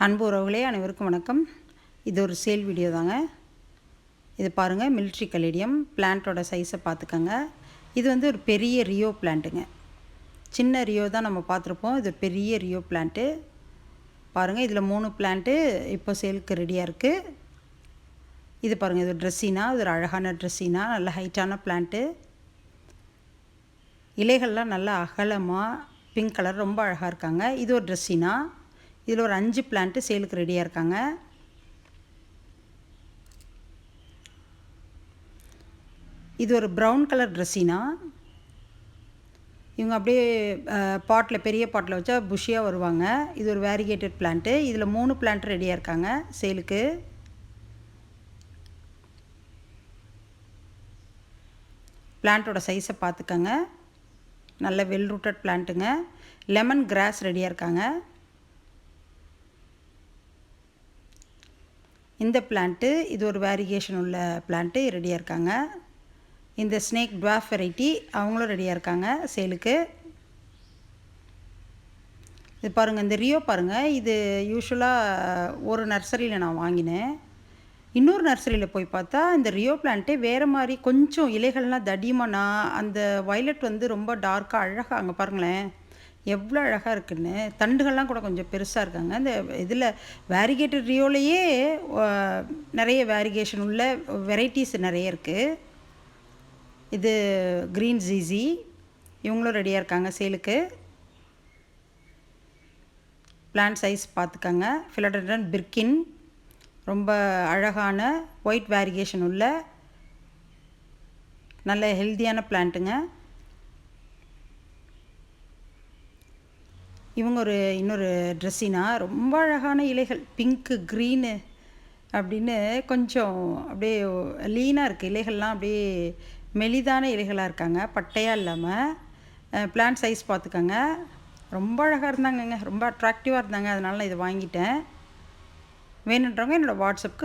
அன்பு உறவுகளே அனைவருக்கும் வணக்கம். இது ஒரு சேல் வீடியோ தாங்க. இது பாருங்கள், மிலிட்ரி கலேடியம் பிளான்ட்டோட சைஸை பார்த்துக்கங்க. இது வந்து ஒரு பெரிய ரியோ பிளான்ட்டுங்க. சின்ன ரியோ தான் நம்ம பார்த்துருப்போம். இது பெரிய ரியோ பிளான்ட்டு பாருங்கள். இதில் 3 பிளான்ட்டு இப்போ சேலுக்கு ரெடியாக இருக்குது. இது பாருங்கள், இது ட்ரெஸ்ஸினா, இது ஒரு அழகான ட்ரெஸ்ஸினா, நல்ல ஹைட்டான பிளான்ட்டு. இலைகள்லாம் நல்லா அகலமாக பிங்க் கலர், ரொம்ப அழகாக இருக்காங்க. இது ஒரு ட்ரெஸ்ஸினா. இதில் ஒரு 5 பிளான்ட்டு சேலுக்கு ரெடியாக இருக்காங்க. இது ஒரு ப்ரௌன் கலர் ட்ரெஸ்ஸினா. இவங்க அப்படியே பாட்டில், பெரிய பாட்டில் வச்சா புஷியாக வருவாங்க. இது ஒரு வேரிகேட்டட் பிளான்ட்டு. இதில் 3 பிளான்ட் ரெடியாக இருக்காங்க சேலுக்கு. பிளான்ட்டோட சைஸை பார்த்துக்கங்க. நல்ல வெல் ரூட்டட் பிளான்ட்டுங்க. லெமன் கிராஸ் ரெடியாக இருக்காங்க. இந்த பிளான்ட்டு இது ஒரு வேரிகேஷன் உள்ள பிளான்ட்டு ரெடியாக இருக்காங்க. இந்த ஸ்னேக் டுவார்ஃப் வெரைட்டி அவங்களும் ரெடியாக இருக்காங்க சேலுக்கு. இது பாருங்கள், இந்த ரியோ பாருங்கள். இது யூஸ்வலாக ஒரு நர்சரியில் நான் வாங்கினேன். இன்னொரு நர்சரியில் போய் பார்த்தா இந்த ரியோ பிளான்ட்டே வேறு மாதிரி, கொஞ்சம் இலைகள்லாம் தடிமனா, அந்த வயலட் வந்து ரொம்ப டார்க்காக அழகாக, அங்கே பாருங்களேன் எவ்வளோ அழகாக இருக்குன்னு. தண்டுகள்லாம் கூட கொஞ்சம் பெருசாக இருக்காங்க. இந்த இதில் வேரிகேட்டட் ரியோலையே நிறைய வேரிகேஷன் உள்ள வெரைட்டிஸ் நிறைய இருக்குது. இது க்ரீன் ஜீசி, இவங்களும் ரெடியாக இருக்காங்க சேலுக்கு. பிளான்ட் சைஸ் பார்த்துக்கங்க. ஃபிலடென்ட்ரன் பிர்கின், ரொம்ப அழகான ஒயிட் வேரிகேஷன் உள்ள நல்ல ஹெல்த்தியான பிளான்ட்டுங்க. இவங்க இன்னொரு ட்ரெஸ்ஸினா, ரொம்ப அழகான இலைகள், பிங்க்கு க்ரீனு அப்படின்னு கொஞ்சம் அப்படியே லீனாக இருக்குது. இலைகள்லாம் அப்படியே மெலிதான இலைகளாக இருக்காங்க, பட்டையாக இல்லாமல். பிளான்ட் சைஸ் பார்த்துக்கங்க. ரொம்ப அழகாக இருந்தாங்கங்க, ரொம்ப அட்ராக்டிவாக இருந்தாங்க. அதனால நான் இதை வாங்கிட்டேன். வேணுன்றவங்க என்னோடய வாட்ஸ்அப்புக்கு